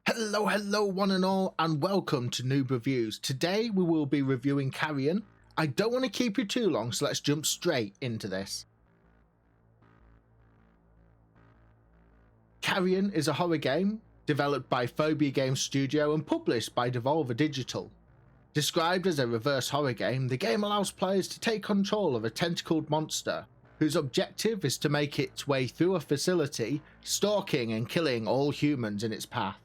Hello one and all, and welcome to Noob Reviews. Today we will be reviewing Carrion. I don't want to keep you too long, so let's jump straight into this. Carrion is a horror game developed by Phobia Games Studio and published by Devolver Digital. Described as a reverse horror game, the game allows players to take control of a tentacled monster whose objective is to make its way through a facility, stalking and killing all humans in its path.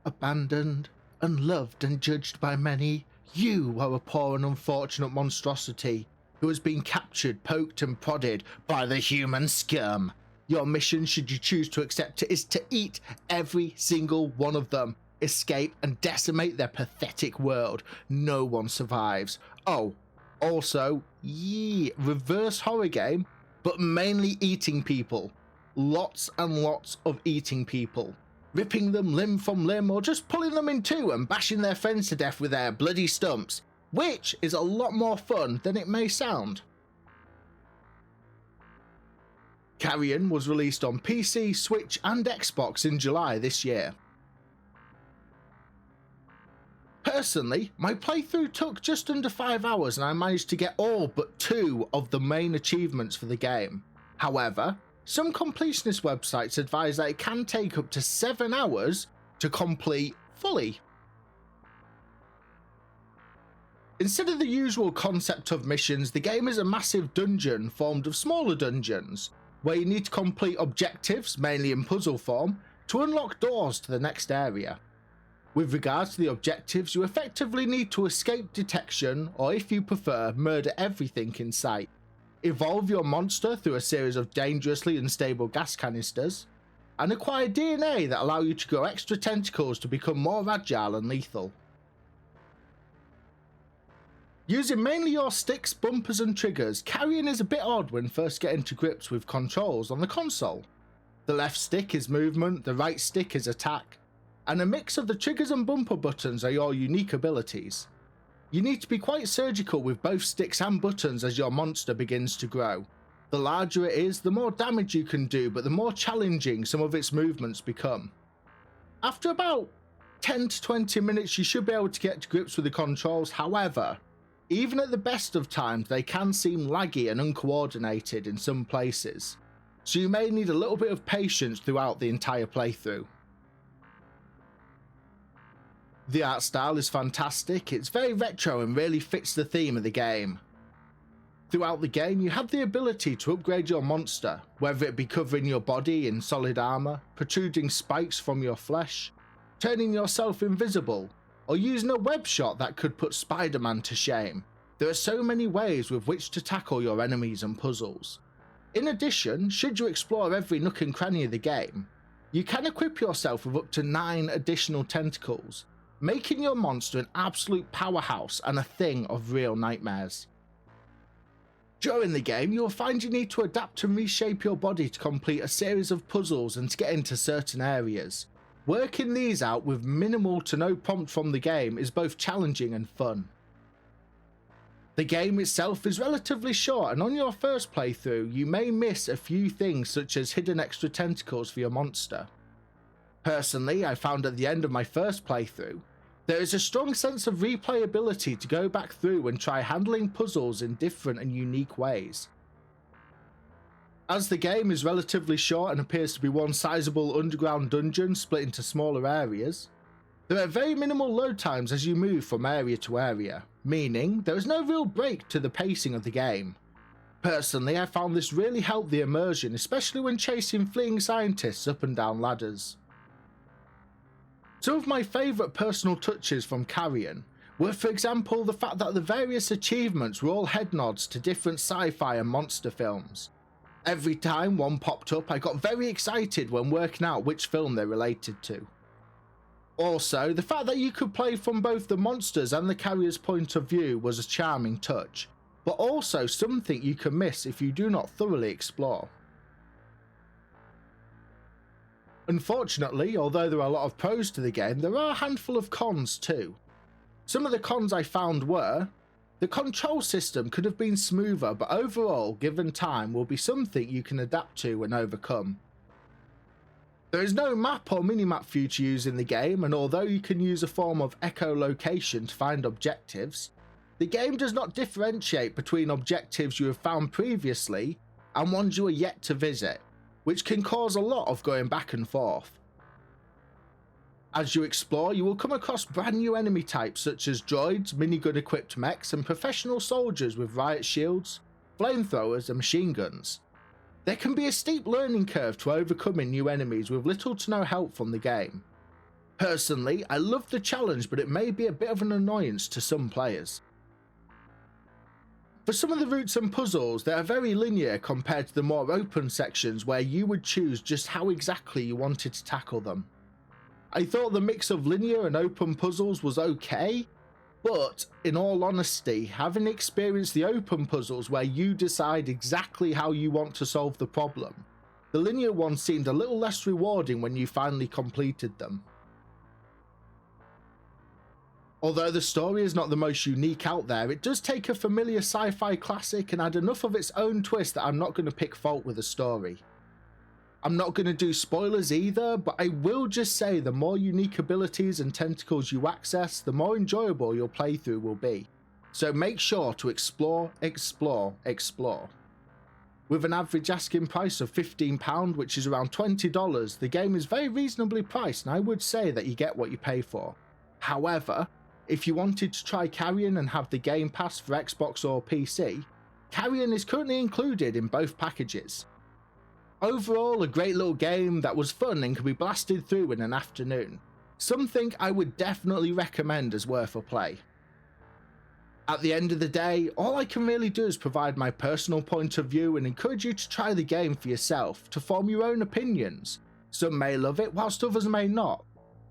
Abandoned, unloved and judged by many, you are a poor and unfortunate monstrosity who has been captured, poked and prodded by the human scum. Your mission, should you choose to accept it, is to eat every single one of them, escape and decimate their pathetic world. No one survives. Oh, also, reverse horror game, but mainly eating people. Lots and lots of eating people. Ripping them limb from limb or just pulling them in two and bashing their friends to death with their bloody stumps, which is a lot more fun than it may sound. Carrion was released on PC, Switch and Xbox in July this year. Personally, my playthrough took just under 5 hours and I managed to get all but 2 of the main achievements for the game. However, some completionist websites advise that it can take up to 7 hours to complete fully. Instead of the usual concept of missions, the game is a massive dungeon formed of smaller dungeons, where you need to complete objectives, mainly in puzzle form, to unlock doors to the next area. With regards to the objectives, you effectively need to escape detection, or if you prefer, murder everything in sight. Evolve your monster through a series of dangerously unstable gas canisters, and acquire DNA that allow you to grow extra tentacles to become more agile and lethal. Using mainly your sticks, bumpers and triggers, Carrion is a bit odd when first getting to grips with controls on the console. The left stick is movement, the right stick is attack, and a mix of the triggers and bumper buttons are your unique abilities. You need to be quite surgical with both sticks and buttons as your monster begins to grow. The larger it is, the more damage you can do, but the more challenging some of its movements become. After about 10 to 20 minutes you should be able to get to grips with the controls. However, even at the best of times they can seem laggy and uncoordinated in some places, so you may need a little bit of patience throughout the entire playthrough. The art style is fantastic, it's very retro and really fits the theme of the game. Throughout the game you have the ability to upgrade your monster, whether it be covering your body in solid armor, protruding spikes from your flesh, turning yourself invisible, or using a web shot that could put Spider-Man to shame. There are so many ways with which to tackle your enemies and puzzles. In addition, should you explore every nook and cranny of the game, you can equip yourself with up to 9 additional tentacles, making your monster an absolute powerhouse and a thing of real nightmares. During the game, you'll find you need to adapt and reshape your body to complete a series of puzzles and to get into certain areas. Working these out with minimal to no prompt from the game is both challenging and fun. The game itself is relatively short, and on your first playthrough you may miss a few things such as hidden extra tentacles for your monster. Personally, I found at the end of my first playthrough, there is a strong sense of replayability to go back through and try handling puzzles in different and unique ways. As the game is relatively short and appears to be one sizable underground dungeon split into smaller areas, there are very minimal load times as you move from area to area, meaning there is no real break to the pacing of the game. Personally, I found this really helped the immersion, especially when chasing fleeing scientists up and down ladders. Some of my favourite personal touches from Carrion were, for example, the fact that the various achievements were all head nods to different sci-fi and monster films. Every time one popped up, I got very excited when working out which film they related to. Also, the fact that you could play from both the monsters and the carrier's point of view was a charming touch, but also something you can miss if you do not thoroughly explore. Unfortunately, although there are a lot of pros to the game, there are a handful of cons too. Some of the cons I found were, the control system could have been smoother, but overall, given time, will be something you can adapt to and overcome. There is no map or minimap for you to use in the game, and although you can use a form of echolocation to find objectives, the game does not differentiate between objectives you have found previously and ones you are yet to visit, which can cause a lot of going back and forth. As you explore, you will come across brand new enemy types such as droids, minigun equipped mechs, and professional soldiers with riot shields, flamethrowers, and machine guns. There can be a steep learning curve to overcoming new enemies with little to no help from the game. Personally, I love the challenge, but it may be a bit of an annoyance to some players. For some of the routes and puzzles, they are very linear compared to the more open sections where you would choose just how exactly you wanted to tackle them. I thought the mix of linear and open puzzles was okay, but in all honesty, having experienced the open puzzles where you decide exactly how you want to solve the problem, the linear ones seemed a little less rewarding when you finally completed them. Although the story is not the most unique out there, it does take a familiar sci-fi classic and add enough of its own twist that I'm not going to pick fault with the story. I'm not going to do spoilers either, but I will just say the more unique abilities and tentacles you access, the more enjoyable your playthrough will be. So make sure to explore, explore, explore. With an average asking price of £15, which is around $20, the game is very reasonably priced, and I would say that you get what you pay for. However, if you wanted to try Carrion and have the Game Pass for Xbox or PC, Carrion is currently included in both packages. Overall, a great little game that was fun and could be blasted through in an afternoon. Something I would definitely recommend as worth a play. At the end of the day, all I can really do is provide my personal point of view and encourage you to try the game for yourself to form your own opinions. Some may love it whilst others may not.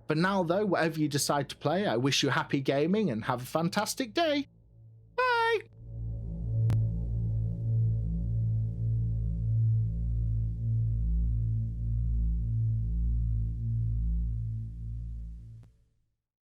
For now though, whatever you decide to play, I wish you happy gaming and have a fantastic day.